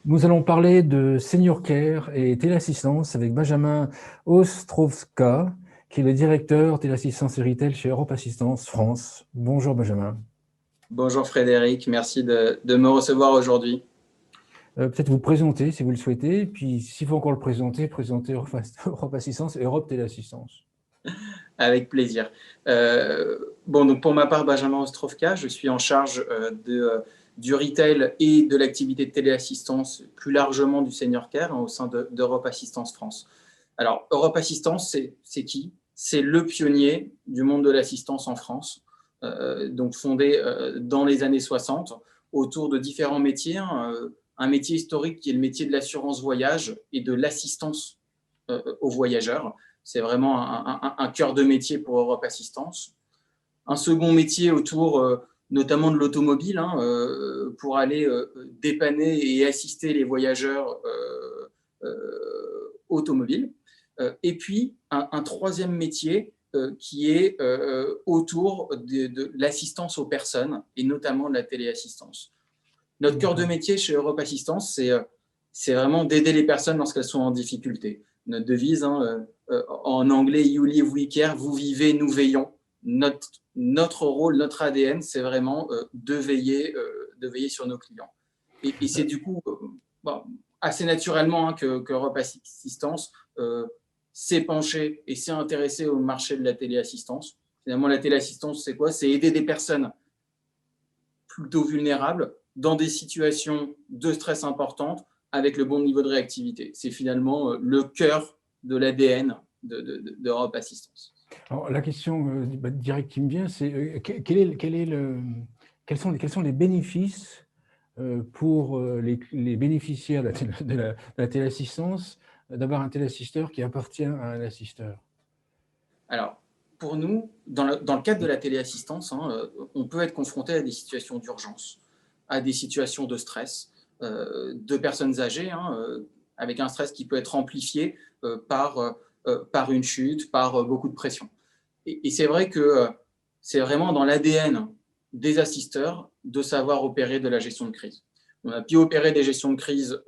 Nous allons parler de Senior Care et téléassistance avec Benjamin Ostrovska, qui est le directeur téléassistance et retail chez Europe Assistance France. Bonjour Benjamin. Bonjour Frédéric, merci de me recevoir aujourd'hui. Peut-être vous présenter si vous le souhaitez, puis s'il faut encore le présenter, présenter Europe Assistance et Europe Téléassistance. Avec plaisir. Donc pour ma part, Benjamin Ostrovka, je suis en charge du retail et de l'activité de téléassistance, plus largement du Senior Care au sein d'Europe Assistance France. Alors, Europe Assistance, c'est qui? C'est le pionnier du monde de l'assistance en France, donc fondé dans les années 60 autour de différents métiers. Un métier historique qui est le métier de l'assurance voyage et de l'assistance aux voyageurs. C'est vraiment un cœur de métier pour Europe Assistance. Un second métier autour notamment de l'automobile, pour aller dépanner et assister les voyageurs automobiles. Et puis, un troisième métier qui est autour de l'assistance aux personnes et notamment de la téléassistance. Notre cœur de métier chez Europe Assistance, c'est vraiment d'aider les personnes lorsqu'elles sont en difficulté. Notre devise, en anglais, You live, we care, vous vivez, nous veillons. Notre rôle, notre ADN, c'est vraiment de veiller sur nos clients. Et c'est du coup assez naturellement que Europe Assistance s'est penché et s'est intéressé au marché de la téléassistance. Finalement, la téléassistance, c'est quoi? C'est aider des personnes plutôt vulnérables dans des situations de stress importantes avec le bon niveau de réactivité. C'est finalement le cœur de l'ADN d'Europe Assistance. Alors, la question directe qui me vient, c'est quels sont les bénéfices pour les bénéficiaires de la téléassistance d'avoir un téléassisteur qui appartient à un assisteur? Alors, pour nous, dans le cadre de la téléassistance, on peut être confronté à des situations d'urgence, à des situations de stress, de personnes âgées, avec un stress qui peut être amplifié par une chute, par beaucoup de pression. Et c'est vrai que c'est vraiment dans l'ADN des assisteurs de savoir opérer de la gestion de crise. On a pu opérer des gestions de crise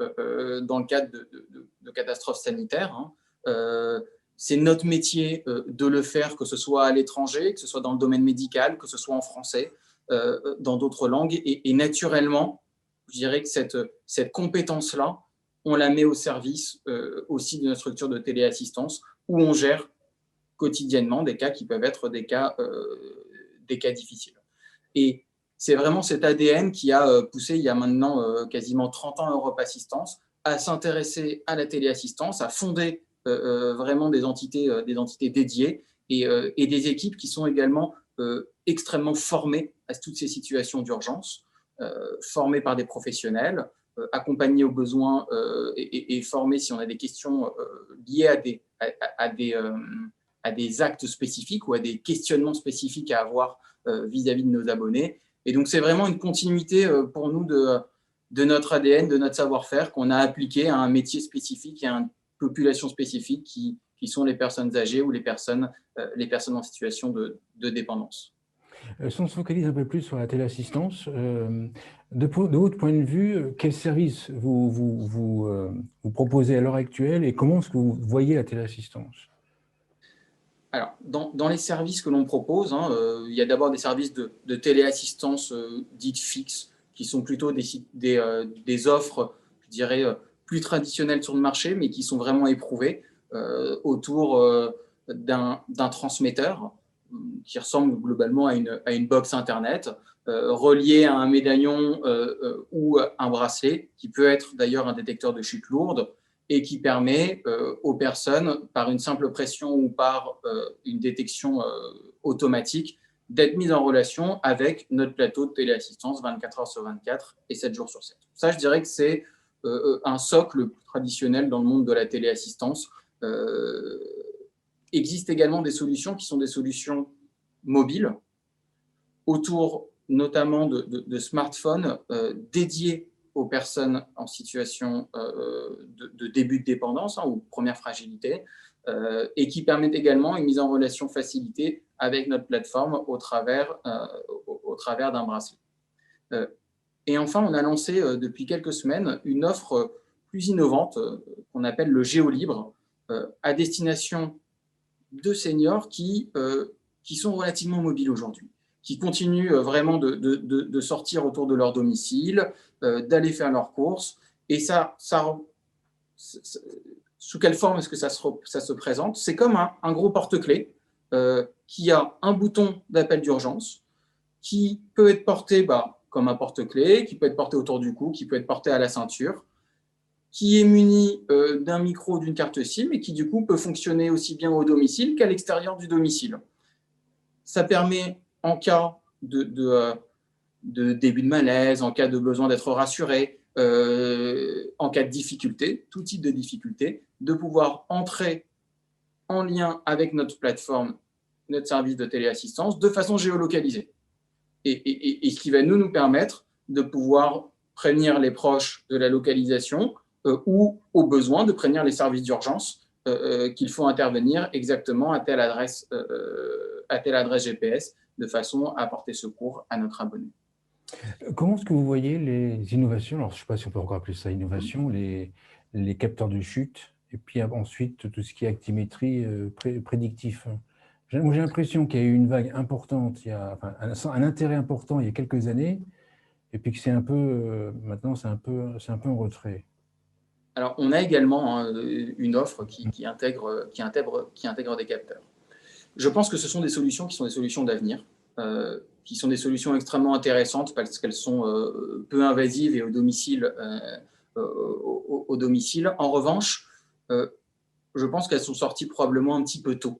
dans le cadre de catastrophes sanitaires. C'est notre métier de le faire, que ce soit à l'étranger, que ce soit dans le domaine médical, que ce soit en français, dans d'autres langues. Et naturellement, je dirais que cette compétence-là, on la met au service aussi de notre structure de téléassistance, où on gère quotidiennement des cas qui peuvent être des cas difficiles. Et c'est vraiment cet ADN qui a poussé, il y a maintenant quasiment 30 ans, Europe Assistance, à s'intéresser à la téléassistance, à fonder vraiment des entités dédiées et des équipes qui sont également extrêmement formées à toutes ces situations d'urgence, formées par des professionnels, accompagnées aux besoins et formées si on a des questions liées à des actes spécifiques ou à des questionnements spécifiques à avoir vis-à-vis de nos abonnés. Et donc, c'est vraiment une continuité pour nous de notre ADN, de notre savoir-faire qu'on a appliqué à un métier spécifique et à une population spécifique qui sont les personnes âgées ou les personnes en situation de dépendance. Si on se focalise un peu plus sur la téléassistance, de votre point de vue, quel service vous proposez à l'heure actuelle et comment est-ce que vous voyez la téléassistance? Alors, dans les services que l'on propose, il y a d'abord des services de téléassistance dites fixes, qui sont plutôt des offres, je dirais, plus traditionnelles sur le marché, mais qui sont vraiment éprouvées autour d'un transmetteur qui ressemble globalement à une box Internet, relié à un médaillon ou un bracelet, qui peut être d'ailleurs un détecteur de chute lourde, et qui permet aux personnes, par une simple pression ou par une détection automatique, d'être mises en relation avec notre plateau de téléassistance 24 heures sur 24 et 7 jours sur 7. Ça, je dirais que c'est un socle traditionnel dans le monde de la téléassistance. Existent également des solutions qui sont des solutions mobiles, autour notamment de smartphones dédiés aux personnes en situation de début de dépendance ou première fragilité, et qui permettent également une mise en relation facilitée avec notre plateforme au travers d'un bracelet. Et enfin, on a lancé depuis quelques semaines une offre plus innovante qu'on appelle le Géolibre, à destination de seniors qui sont relativement mobiles aujourd'hui, qui continuent vraiment de sortir autour de leur domicile, d'aller faire leurs courses. Et sous quelle forme est-ce que ça se présente? C'est comme un gros porte-clés qui a un bouton d'appel d'urgence, qui peut être porté comme un porte-clés, qui peut être porté autour du cou, qui peut être porté à la ceinture, qui est muni d'un micro ou d'une carte SIM et qui du coup peut fonctionner aussi bien au domicile qu'à l'extérieur du domicile. Ça permet, en cas de début de malaise, en cas de besoin d'être rassuré, en cas de difficulté, tout type de difficulté, de pouvoir entrer en lien avec notre plateforme, notre service de téléassistance, de façon géolocalisée. Et ce qui va nous permettre de pouvoir prévenir les proches de la localisation ou, au besoin, de prévenir les services d'urgence qu'il faut intervenir exactement à telle adresse GPS, de façon à apporter secours à notre abonné. Comment est-ce que vous voyez les innovations? Alors, je ne sais pas si on peut encore appeler ça innovation, les capteurs de chute, et puis ensuite tout ce qui est actimétrie prédictif. Moi, j'ai l'impression qu'il y a eu une vague importante, un intérêt important il y a quelques années, et puis que c'est un peu, maintenant, c'est un peu en retrait. Alors, on a également une offre qui intègre des capteurs. Je pense que ce sont des solutions qui sont des solutions d'avenir, qui sont des solutions extrêmement intéressantes parce qu'elles sont peu invasives et au domicile. En revanche, je pense qu'elles sont sorties probablement un petit peu tôt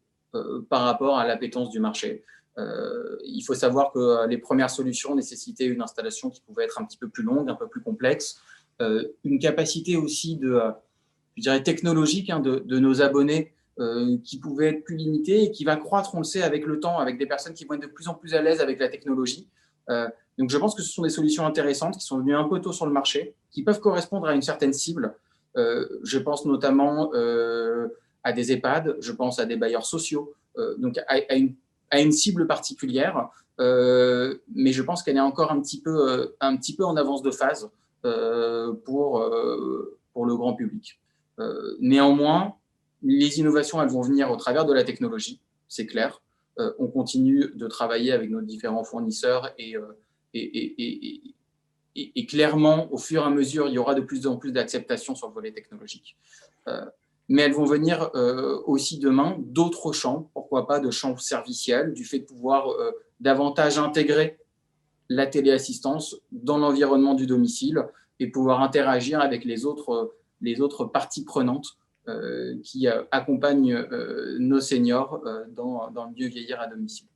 par rapport à l'appétence du marché. Il faut savoir que les premières solutions nécessitaient une installation qui pouvait être un petit peu plus longue, un peu plus complexe, une capacité aussi je dirais technologique de nos abonnés qui pouvait être plus limitée et qui va croître, on le sait, avec le temps, avec des personnes qui vont être de plus en plus à l'aise avec la technologie. Donc je pense que ce sont des solutions intéressantes qui sont venues un peu tôt sur le marché, qui peuvent correspondre à une certaine cible. Je pense notamment à des EHPAD, je pense à des bailleurs sociaux, donc à une cible particulière, mais je pense qu'elle est encore un petit peu en avance de phase pour le grand public. Néanmoins, les innovations, elles vont venir au travers de la technologie, c'est clair. On continue de travailler avec nos différents fournisseurs et clairement, au fur et à mesure, il y aura de plus en plus d'acceptation sur le volet technologique. Mais elles vont venir aussi demain d'autres champs, pourquoi pas de champs serviciels, du fait de pouvoir davantage intégrer la téléassistance dans l'environnement du domicile et pouvoir interagir avec les autres parties prenantes qui accompagnent nos seniors dans le mieux vieillir à domicile.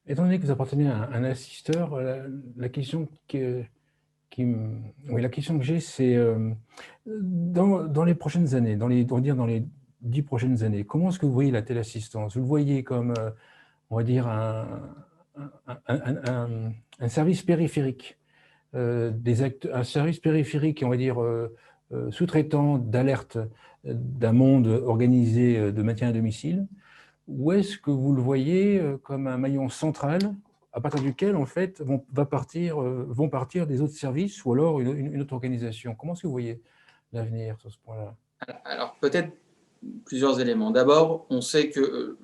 Étant donné que vous appartenez à un assisteur, la question que j'ai, c'est dans les prochaines années, dans les 10 prochaines années, comment est-ce que vous voyez la téléassistance? Vous le voyez comme, on va dire, un service périphérique, un service périphérique, on va dire, sous-traitant d'alerte d'un monde organisé de maintien à domicile, ou est-ce que vous le voyez comme un maillon central à partir duquel, en fait, vont partir des autres services ou alors une autre organisation? Comment est-ce que vous voyez l'avenir sur ce point-là? Alors, peut-être plusieurs éléments. D'abord, on sait que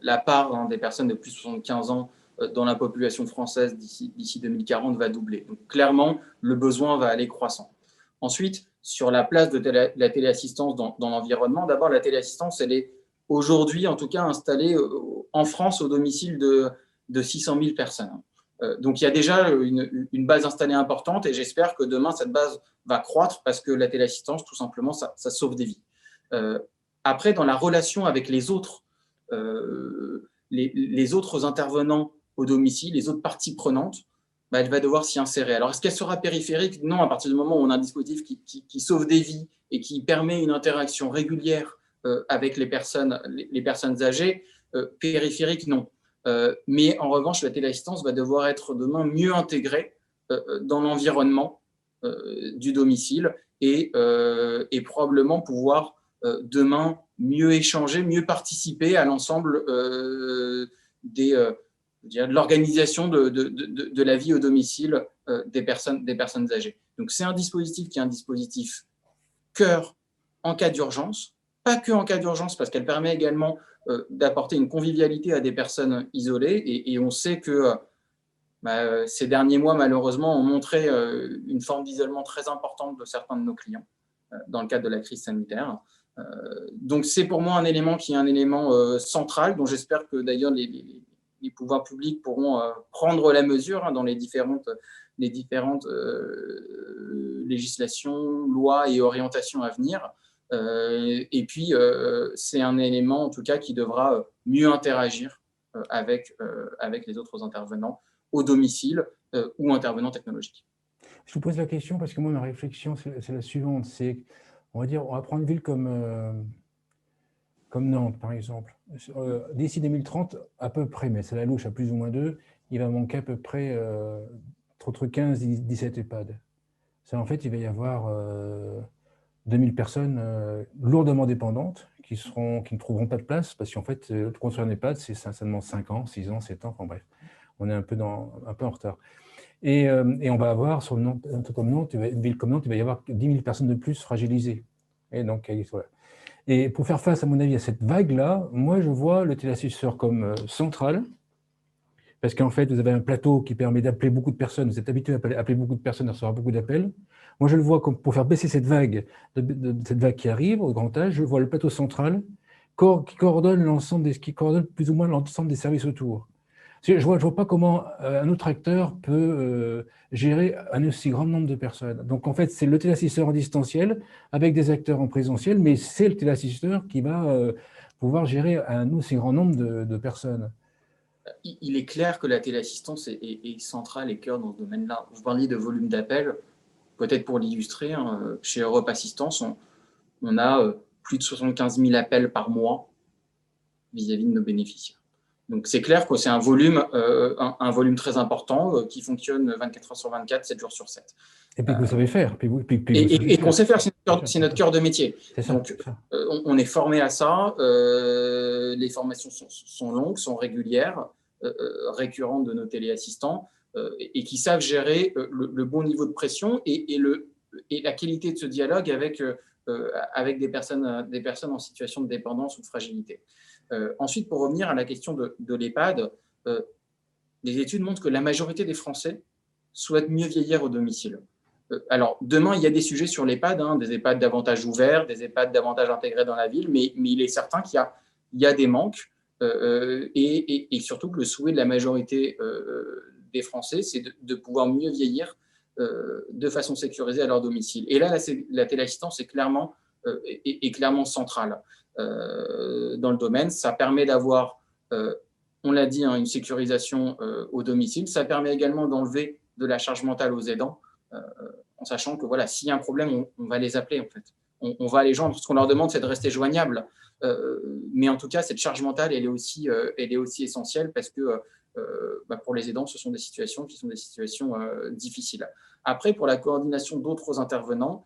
la part des personnes de plus de 75 ans dans la population française d'ici 2040 va doubler. Donc, clairement, le besoin va aller croissant. Ensuite, sur la place de la téléassistance dans l'environnement, d'abord, la téléassistance, elle est aujourd'hui, en tout cas, installée en France au domicile de 600 000 personnes. Donc, il y a déjà une base installée importante et j'espère que demain, cette base va croître parce que la téléassistance, tout simplement, ça sauve des vies. Après, dans la relation avec les autres intervenants au domicile, les autres parties prenantes, elle va devoir s'y insérer. Alors, est-ce qu'elle sera périphérique? Non, à partir du moment où on a un dispositif qui sauve des vies et qui permet une interaction régulière avec les personnes âgées, périphérique, non. Mais en revanche, la téléassistance va devoir être demain mieux intégrée dans l'environnement du domicile et probablement pouvoir demain mieux échanger, mieux participer à l'ensemble des de l'organisation de la vie au domicile des personnes âgées. Donc, c'est un dispositif qui est un dispositif cœur en cas d'urgence, pas que en cas d'urgence, parce qu'elle permet également d'apporter une convivialité à des personnes isolées. Et on sait que ces derniers mois, malheureusement, ont montré une forme d'isolement très importante de certains de nos clients dans le cadre de la crise sanitaire. Donc, c'est pour moi un élément qui est un élément central, dont j'espère que d'ailleurs les pouvoirs publics pourront prendre la mesure dans les différentes législations, lois et orientations à venir. Et puis, c'est un élément, en tout cas, qui devra mieux interagir avec les autres intervenants au domicile ou intervenants technologiques. Je vous pose la question parce que moi, ma réflexion, c'est la suivante. C'est, on va prendre une ville comme Nantes, par exemple. D'ici 2030, à peu près, mais c'est la louche à plus ou moins 2, il va manquer à peu près entre 15 et 17 EHPAD. Ça, en fait, il va y avoir 2000 personnes lourdement dépendantes qui ne trouveront pas de place parce qu'en fait, construire un EHPAD, c'est seulement 5 ans, 6 ans, 7 ans, enfin bref, on est un peu en retard. Et on va avoir, sur une ville comme Nantes, il va y avoir 10 000 personnes de plus fragilisées. Et donc, voilà. Et pour faire face, à mon avis, à cette vague-là, moi, je vois le téléassisteur comme central, parce qu'en fait, vous avez un plateau qui permet d'appeler beaucoup de personnes. Vous êtes habitué à appeler beaucoup de personnes, à recevoir beaucoup d'appels. Moi, je le vois comme pour faire baisser cette vague, cette vague qui arrive au grand âge. Je vois le plateau central qui coordonne plus ou moins l'ensemble des services autour. Je ne vois pas comment un autre acteur peut gérer un aussi grand nombre de personnes. Donc, en fait, c'est le téléassisteur en distanciel avec des acteurs en présentiel, mais c'est le téléassisteur qui va pouvoir gérer un aussi grand nombre de personnes. Il est clair que la téléassistance est centrale et cœur dans ce domaine-là. Vous parliez de volume d'appels. Peut-être pour l'illustrer, chez Europe Assistance, on a plus de 75 000 appels par mois vis-à-vis de nos bénéficiaires. Donc, c'est clair que c'est un volume très important qui fonctionne 24 heures sur 24, 7 jours sur 7. Et puis que vous savez faire. Et qu'on sait faire, c'est notre cœur de métier. Donc, on est formé à ça. Les formations sont longues, sont régulières, récurrentes de nos téléassistants et qui savent gérer le bon niveau de pression et la qualité de ce dialogue avec des personnes en situation de dépendance ou de fragilité. Ensuite, pour revenir à la question de l'EHPAD, les études montrent que la majorité des Français souhaitent mieux vieillir au domicile. Alors, demain, il y a des sujets sur l'EHPAD, des EHPAD davantage ouverts, des EHPAD davantage intégrés dans la ville, mais il est certain qu'il y a des manques et surtout que le souhait de la majorité des Français, c'est de pouvoir mieux vieillir de façon sécurisée à leur domicile. Et là, la téléassistance est clairement centrale dans le domaine. Ça permet d'avoir, on l'a dit, une sécurisation au domicile. Ça permet également d'enlever de la charge mentale aux aidants, en sachant que voilà, s'il y a un problème, on va les appeler en fait. On va les joindre. Ce qu'on leur demande, c'est de rester joignables. Mais en tout cas, cette charge mentale, elle est aussi essentielle parce que pour les aidants, ce sont des situations qui sont des situations difficiles. Après, pour la coordination d'autres intervenants,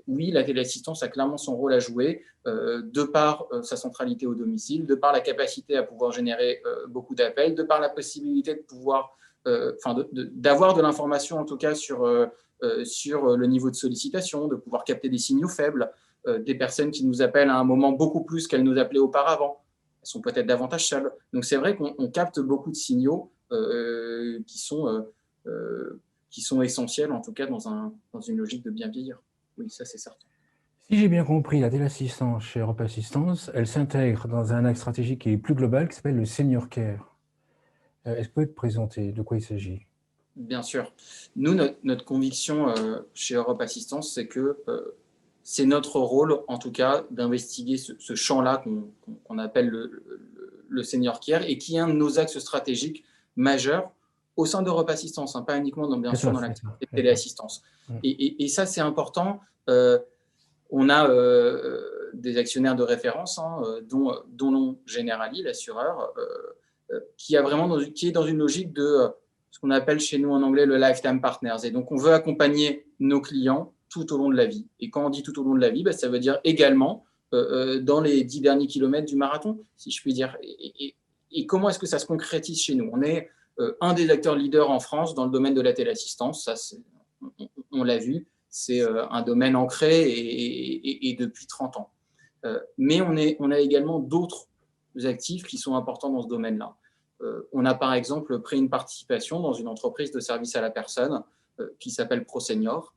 oui, la téléassistance a clairement son rôle à jouer, de par sa centralité au domicile, de par la capacité à pouvoir générer beaucoup d'appels, de par la possibilité de pouvoir, d'avoir de l'information en tout cas sur le niveau de sollicitation, de pouvoir capter des signaux faibles, des personnes qui nous appellent à un moment beaucoup plus qu'elles nous appelaient auparavant. Elles sont peut-être davantage seules. Donc c'est vrai qu'on capte beaucoup de signaux qui sont essentiels, en tout cas dans une logique de bien vieillir. Oui, ça c'est certain. Si j'ai bien compris, la téléassistance chez Europe Assistance, elle s'intègre dans un axe stratégique qui est plus global, qui s'appelle le Senior Care. Est-ce que vous pouvez te présenter de quoi il s'agit? Bien sûr. Nous, notre conviction chez Europe Assistance, c'est que c'est notre rôle, en tout cas, d'investiguer ce champ-là qu'on appelle le Senior Care et qui est un de nos axes stratégiques majeurs au sein d'Europe Assistance, pas uniquement dans l'activité de téléassistance. Et ça, c'est important. On a des actionnaires de référence, dont l'on Generali, l'assureur, qui est dans une logique de ce qu'on appelle chez nous en anglais le lifetime partners. Et donc, on veut accompagner nos clients tout au long de la vie. Et quand on dit tout au long de la vie, ça veut dire également dans les 10 derniers kilomètres du marathon, si je puis dire. et comment est-ce que ça se concrétise chez nous? On est un des acteurs leaders en France dans le domaine de la téléassistance, ça, on l'a vu, c'est un domaine ancré et depuis 30 ans. Mais on a également d'autres actifs qui sont importants dans ce domaine-là. On a par exemple pris une participation dans une entreprise de service à la personne qui s'appelle ProSenior,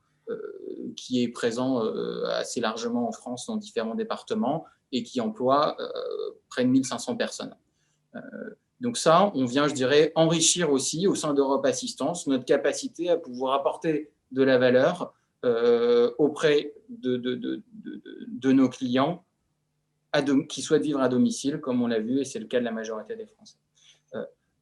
qui est présent assez largement en France dans différents départements et qui emploie près de 1500 personnes. Donc ça, on vient, je dirais, enrichir aussi au sein d'Europe Assistance notre capacité à pouvoir apporter de la valeur auprès de nos clients qui souhaitent vivre à domicile, comme on l'a vu, et c'est le cas de la majorité des Français.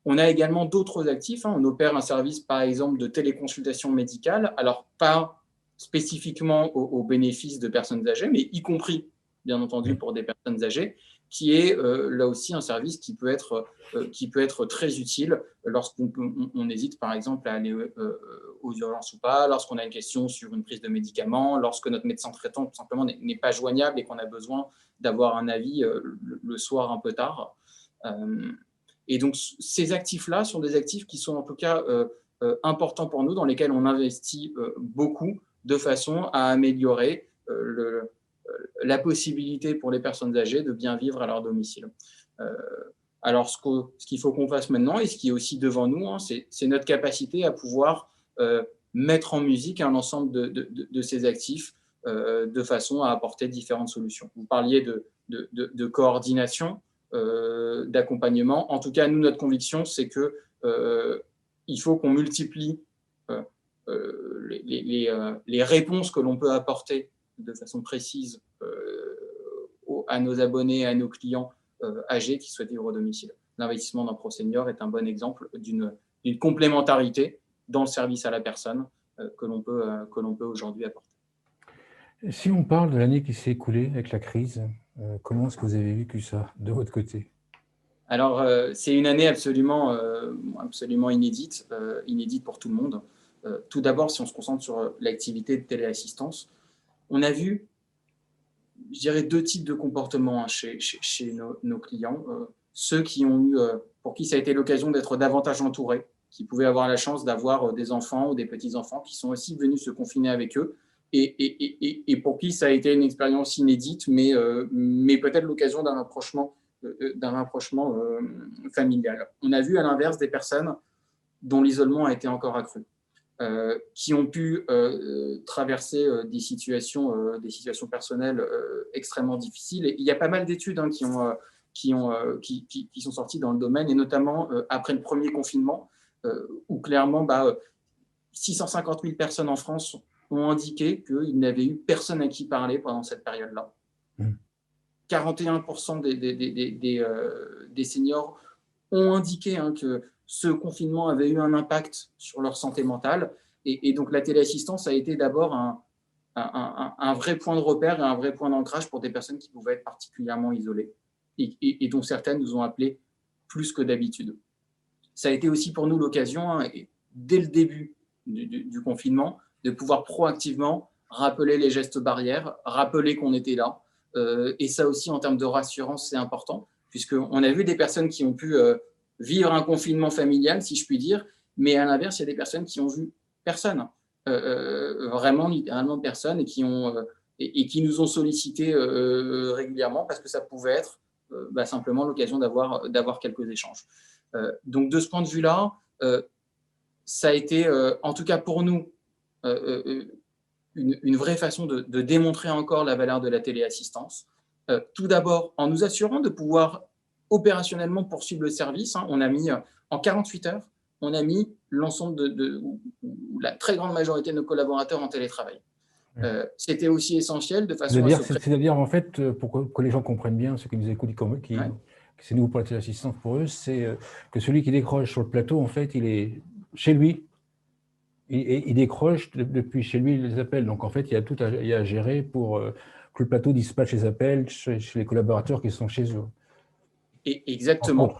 On a également d'autres actifs. On opère un service, par exemple, de téléconsultation médicale, alors pas spécifiquement au bénéfice de personnes âgées, mais y compris, bien entendu, pour des personnes âgées, qui est là aussi un service qui peut être très utile lorsqu'on hésite, par exemple, à aller aux urgences ou pas, lorsqu'on a une question sur une prise de médicaments, lorsque notre médecin traitant, tout simplement, n'est pas joignable et qu'on a besoin d'avoir un avis le soir un peu tard. Et donc, ces actifs-là sont des actifs qui sont en tout cas importants pour nous, dans lesquels on investit beaucoup de façon à améliorer la possibilité pour les personnes âgées de bien vivre à leur domicile. Alors, ce qu'il faut qu'on fasse maintenant, et ce qui est aussi devant nous, c'est notre capacité à pouvoir mettre en musique un ensemble de ces actifs de façon à apporter différentes solutions. Vous parliez de coordination, d'accompagnement. En tout cas, nous, notre conviction, c'est qu'il faut qu'on multiplie les réponses que l'on peut apporter de façon précise à nos abonnés, à nos clients âgés qui souhaitent vivre au domicile. L'investissement dans ProSenior est un bon exemple d'une complémentarité dans le service à la personne que l'on peut aujourd'hui apporter. Si on parle de l'année qui s'est écoulée avec la crise, comment est-ce que vous avez vécu ça de votre côté? Alors, c'est une année absolument inédite pour tout le monde. Tout d'abord, si on se concentre sur l'activité de téléassistance, on a vu, je dirais, deux types de comportements chez nos clients. Ceux pour qui ça a été l'occasion d'être davantage entourés, qui pouvaient avoir la chance d'avoir des enfants ou des petits-enfants qui sont aussi venus se confiner avec eux, et pour qui ça a été une expérience inédite, mais peut-être l'occasion d'un rapprochement familial. On a vu à l'inverse des personnes dont l'isolement a été encore accru, qui ont pu traverser des situations personnelles extrêmement difficiles. Et il y a pas mal d'études qui sont sorties dans le domaine, et notamment après le premier confinement, où clairement 650 000 personnes en France ont indiqué qu'ils n'avaient eu personne à qui parler pendant cette période-là. 41% des seniors ont indiqué que ce confinement avait eu un impact sur leur santé mentale. Et donc, la téléassistance a été d'abord un vrai point de repère et un vrai point d'ancrage pour des personnes qui pouvaient être particulièrement isolées et dont certaines nous ont appelés plus que d'habitude. Ça a été aussi pour nous l'occasion, dès le début du confinement, de pouvoir proactivement rappeler les gestes barrières, rappeler qu'on était là. Et ça aussi, en termes de rassurance, c'est important, puisqu'on a vu des personnes qui ont pu vivre un confinement familial, si je puis dire, mais à l'inverse, il y a des personnes qui ont vu personne, vraiment littéralement personne, et qui nous ont sollicité régulièrement parce que ça pouvait être simplement l'occasion d'avoir quelques échanges. Donc, de ce point de vue-là, ça a été, en tout cas pour nous, une vraie façon de démontrer encore la valeur de la téléassistance. Tout d'abord, en nous assurant de pouvoir opérationnellement poursuivre le service. On a mis, en 48 heures, on a mis l'ensemble la très grande majorité de nos collaborateurs en télétravail. C'était aussi essentiel de façon à c'est-à-dire, en fait, pour que les gens comprennent bien, ceux qui nous écoutent, c'est nouveau pour la téléassistance pour eux, c'est que celui qui décroche sur le plateau, en fait, il est chez lui, et il décroche depuis chez lui les appels. Donc, en fait, il y a tout à gérer pour que le plateau dispatche les appels chez les collaborateurs qui sont chez eux. Et exactement,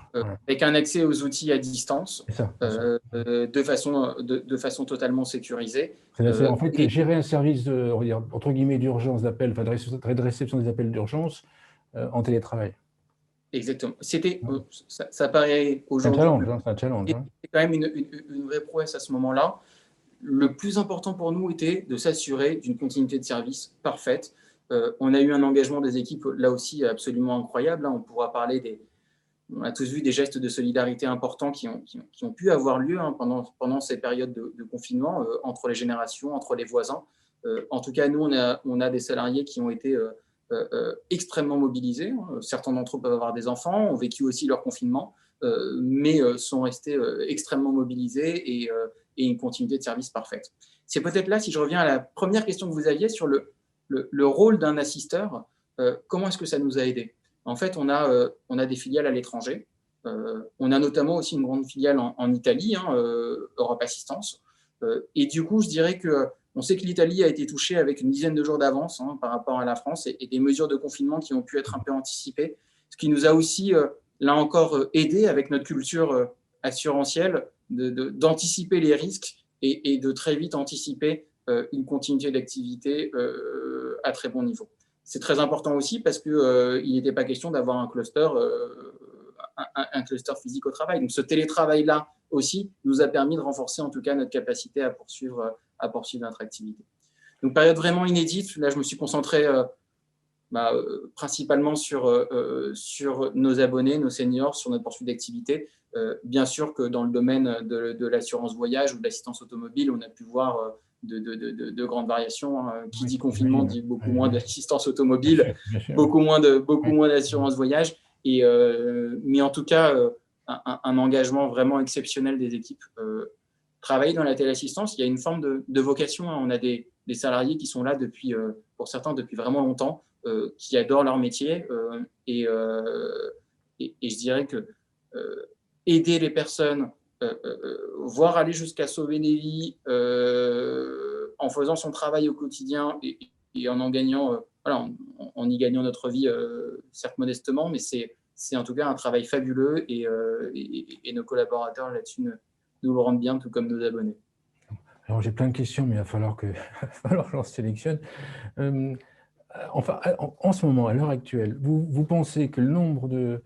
avec un accès aux outils à distance, de façon totalement sécurisée. En fait, gérer un service, entre guillemets, d'urgence d'appel, enfin de réception des appels d'urgence en télétravail. Exactement. Ça paraît C'est un aujourd'hui challenge, hein, c'est un challenge. Hein. c'est quand même une vraie prouesse à ce moment-là. Le plus important pour nous était de s'assurer d'une continuité de service parfaite. On a eu un engagement des équipes, là aussi, absolument incroyable. Hein. On pourra parler on a tous vu des gestes de solidarité importants qui ont pu avoir lieu, hein, pendant ces périodes de confinement, entre les générations, entre les voisins. En tout cas, nous, on a des salariés qui ont été extrêmement mobilisés. Certains d'entre eux peuvent avoir des enfants, ont vécu aussi leur confinement, mais sont restés extrêmement mobilisés et une continuité de service parfaite. C'est peut-être là, si je reviens à la première question que vous aviez sur le rôle d'un assisteur, comment est-ce que ça nous a aidés? En fait, on a des filiales à l'étranger. On a notamment aussi une grande filiale en Italie, hein, Europe Assistance. Et du coup, je dirais qu'on sait que l'Italie a été touchée avec une dizaine de jours d'avance, hein, par rapport à la France et des mesures de confinement qui ont pu être un peu anticipées, ce qui nous a aussi, là encore, aidé avec notre culture assurantielle d'anticiper les risques et de très vite anticiper une continuité d'activité à très bon niveau. C'est très important aussi parce qu'il n'était pas question d'avoir un cluster physique au travail. Donc ce télétravail-là aussi nous a permis de renforcer en tout cas notre capacité à poursuivre notre activité. Donc période vraiment inédite. Là, je me suis concentré principalement sur nos abonnés, nos seniors, sur notre poursuite d'activité. Bien sûr que dans le domaine de l'assurance voyage ou de l'assistance automobile, on a pu voir de grandes variations. Hein. Qui dit confinement dit beaucoup moins d'assistance automobile, bien sûr. beaucoup moins d'assurance voyage. Mais en tout cas, un engagement vraiment exceptionnel des équipes. Travailler dans la téléassistance, il y a une forme de vocation. Hein. On a des salariés qui sont là pour certains depuis vraiment longtemps, qui adorent leur métier. Et je dirais que aider les personnes, voire aller jusqu'à sauver des vies en faisant son travail au quotidien et en gagnant, en y gagnant notre vie, certes modestement, mais c'est en tout cas un travail fabuleux et nos collaborateurs là-dessus nous le rendent bien, tout comme nos abonnés. Alors j'ai plein de questions, mais il va falloir que j'en sélectionne. Enfin, en ce moment, à l'heure actuelle, vous pensez que le nombre de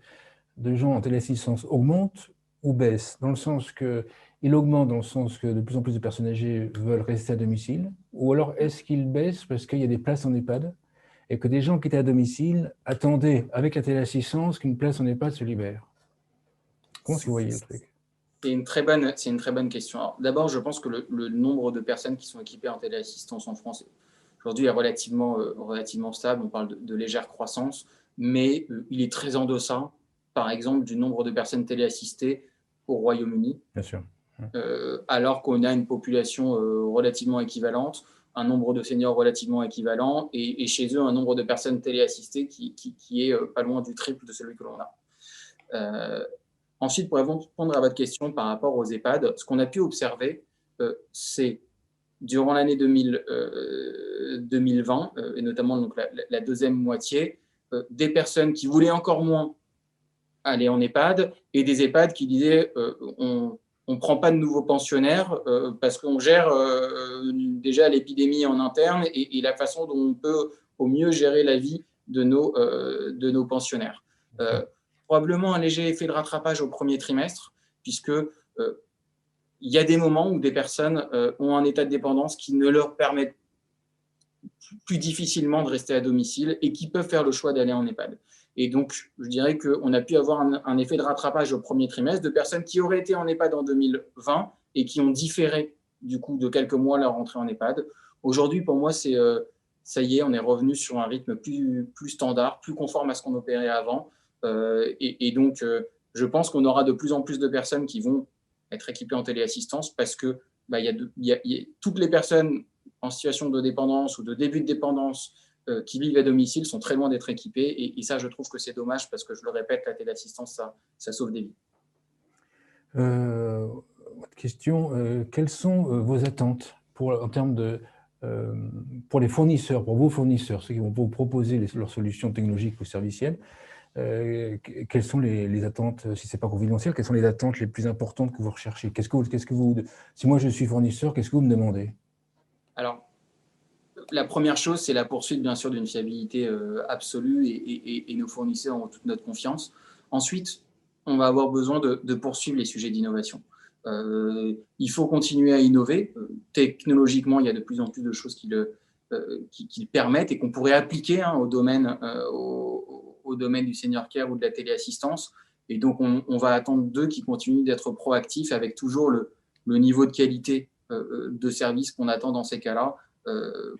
gens en téléassistance augmente ou baisse? Dans le sens qu'il augmente, dans le sens que de plus en plus de personnes âgées veulent rester à domicile, ou alors est-ce qu'il baisse parce qu'il y a des places en EHPAD et que des gens qui étaient à domicile attendaient avec la téléassistance qu'une place en EHPAD se libère? Comment est-ce que vous voyez le truc? C'est une très bonne question. D'abord, je pense que le nombre de personnes qui sont équipées en téléassistance en France aujourd'hui est relativement stable. On parle de légère croissance, mais il est très en deçà, par exemple, du nombre de personnes téléassistées au Royaume-Uni. Bien sûr. Alors qu'on a une population relativement équivalente, un nombre de seniors relativement équivalent, et chez eux, un nombre de personnes téléassistées qui est pas loin du triple de celui que l'on a. Ensuite, pour répondre à votre question par rapport aux EHPAD, ce qu'on a pu observer, c'est durant l'année 2020, et notamment donc, la deuxième moitié, des personnes qui voulaient encore moins aller en EHPAD et des EHPAD qui disaient on ne prend pas de nouveaux pensionnaires parce qu'on gère déjà l'épidémie en interne et la façon dont on peut au mieux gérer la vie de nos pensionnaires. Probablement un léger effet de rattrapage au premier trimestre, puisque il y a des moments où des personnes ont un état de dépendance qui ne leur permettent plus difficilement de rester à domicile et qui peuvent faire le choix d'aller en EHPAD. Et donc, je dirais qu'on a pu avoir un effet de rattrapage au premier trimestre de personnes qui auraient été en EHPAD en 2020 et qui ont différé du coup de quelques mois leur entrée en EHPAD. Aujourd'hui, pour moi, ça y est, on est revenu sur un rythme plus standard, plus conforme à ce qu'on opérait avant. Et donc, je pense qu'on aura de plus en plus de personnes qui vont être équipées en téléassistance parce que y a toutes les personnes en situation de dépendance ou de début de dépendance qui vivent à domicile sont très loin d'être équipées. Et ça, je trouve que c'est dommage parce que, je le répète, la téléassistance, ça sauve des vies. Autre question, quelles sont vos attentes en termes pour les fournisseurs, pour vos fournisseurs, ceux qui vont vous proposer leurs solutions technologiques ou servicielles? Quelles sont les attentes, si ce n'est pas confidentiel, quelles sont les attentes les plus importantes que vous recherchez? Si moi je suis fournisseur, qu'est-ce que vous me demandez? Alors, la première chose, c'est la poursuite, bien sûr, d'une fiabilité absolue et nos fournisseurs ont toute notre confiance. Ensuite, on va avoir besoin de poursuivre les sujets d'innovation. Il faut continuer à innover. Technologiquement, il y a de plus en plus de choses qui le permettent et qu'on pourrait appliquer au domaine du senior care ou de la téléassistance. Et donc, on va attendre d'eux qui continuent d'être proactifs avec toujours le niveau de qualité de service qu'on attend dans ces cas-là.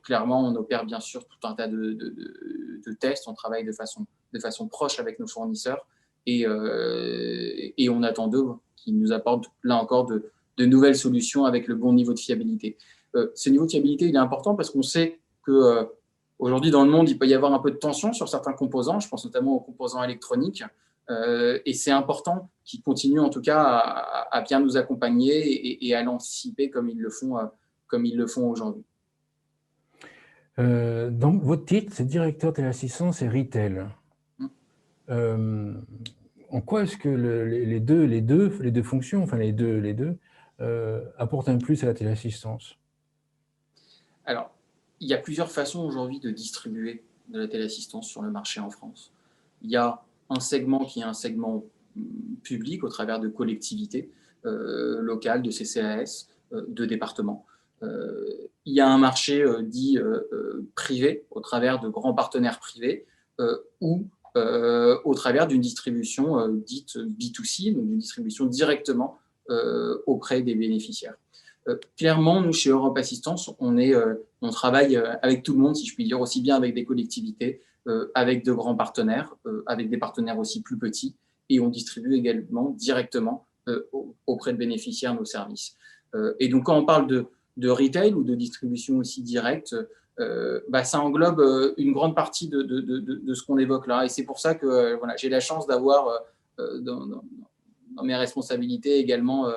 Clairement, on opère bien sûr tout un tas de tests. On travaille de façon proche avec nos fournisseurs et on attend d'eux qui nous apportent là encore de nouvelles solutions avec le bon niveau de fiabilité. Ce niveau de fiabilité, il est important parce qu'on sait que aujourd'hui dans le monde, il peut y avoir un peu de tension sur certains composants. Je pense notamment aux composants électroniques. Et c'est important qu'ils continuent en tout cas à bien nous accompagner et à l'anticiper comme ils le font aujourd'hui. Donc, votre titre, c'est directeur téléassistance et retail. En quoi est-ce que les deux fonctions, enfin les deux apportent un plus à la téléassistance? Alors, il y a plusieurs façons aujourd'hui de distribuer de la téléassistance sur le marché en France. Il y a un segment qui est un segment public au travers de collectivités locales, de CCAS, de départements. Il y a un marché dit privé au travers de grands partenaires privés ou au travers d'une distribution dite B2C, donc d'une distribution directement auprès des bénéficiaires. Clairement, nous, chez Europe Assistance, on travaille avec tout le monde, si je puis dire, aussi bien avec des collectivités, avec de grands partenaires, avec des partenaires aussi plus petits, et on distribue également directement auprès de bénéficiaires nos services. Et donc, quand on parle de retail ou de distribution aussi directe, ça englobe une grande partie de ce qu'on évoque là. Et c'est pour ça que j'ai la chance d'avoir dans mes responsabilités également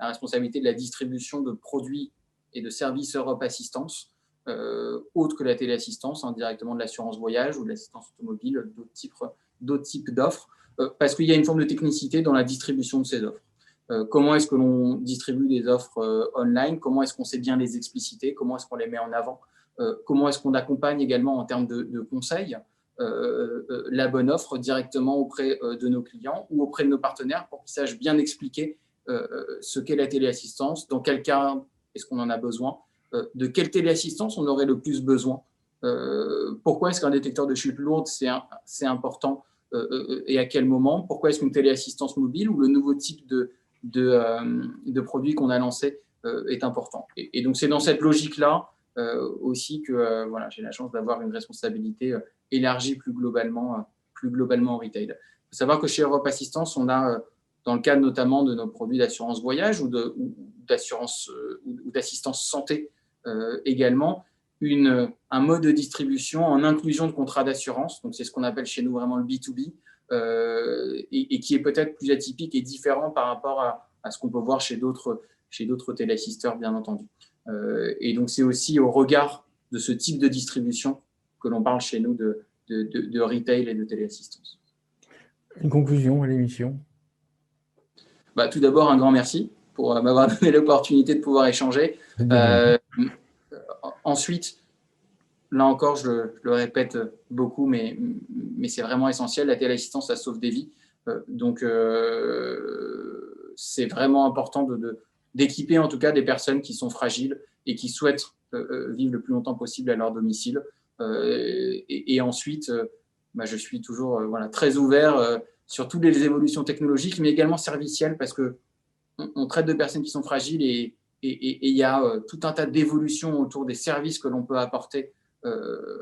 la responsabilité de la distribution de produits et de services Europe Assistance, autres que la téléassistance, directement de l'assurance voyage ou de l'assistance automobile, d'autres types d'offres, parce qu'il y a une forme de technicité dans la distribution de ces offres. Comment est-ce que l'on distribue des offres online? Comment est-ce qu'on sait bien les expliciter? Comment est-ce qu'on les met en avant? Comment est-ce qu'on accompagne également en termes de conseils la bonne offre directement auprès de nos clients ou auprès de nos partenaires pour qu'ils sachent bien expliquer ce qu'est la téléassistance, dans quel cas est-ce qu'on en a besoin, de quelle téléassistance on aurait le plus besoin, pourquoi est-ce qu'un détecteur de chute lourde c'est important et à quel moment, pourquoi est-ce qu'une téléassistance mobile ou le nouveau type de produit qu'on a lancé est important. Et donc c'est dans cette logique-là aussi que j'ai la chance d'avoir une responsabilité élargie plus globalement en retail. Il faut savoir que chez Europe Assistance, on a dans le cadre notamment de nos produits d'assurance voyage ou d'assistance santé également, un mode de distribution en inclusion de contrats d'assurance. Donc, c'est ce qu'on appelle chez nous vraiment le B2B et qui est peut-être plus atypique et différent par rapport à ce qu'on peut voir chez d'autres téléassisteurs, bien entendu. Et donc, c'est aussi au regard de ce type de distribution que l'on parle chez nous de retail et de téléassistance. Une conclusion à l'émission? Tout d'abord, un grand merci pour m'avoir donné l'opportunité de pouvoir échanger. Ensuite, là encore, je le répète beaucoup, mais c'est vraiment essentiel. La téléassistance, ça sauve des vies. Donc, c'est vraiment important d'équiper en tout cas des personnes qui sont fragiles et qui souhaitent vivre le plus longtemps possible à leur domicile. Et ensuite, je suis toujours très ouvert sur toutes les évolutions technologiques, mais également servicielles, parce qu'on traite de personnes qui sont fragiles et il y a tout un tas d'évolutions autour des services que l'on peut apporter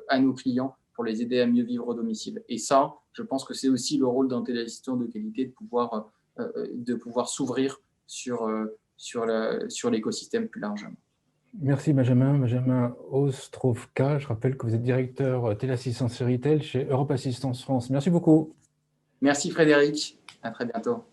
à nos clients pour les aider à mieux vivre au domicile. Et ça, je pense que c'est aussi le rôle d'un téléassistant de qualité de pouvoir s'ouvrir sur l'écosystème plus largement. Merci Benjamin. Benjamin Ostrovka, je rappelle que vous êtes directeur téléassistance et retail chez Europe Assistance France. Merci beaucoup. Merci Frédéric, à très bientôt.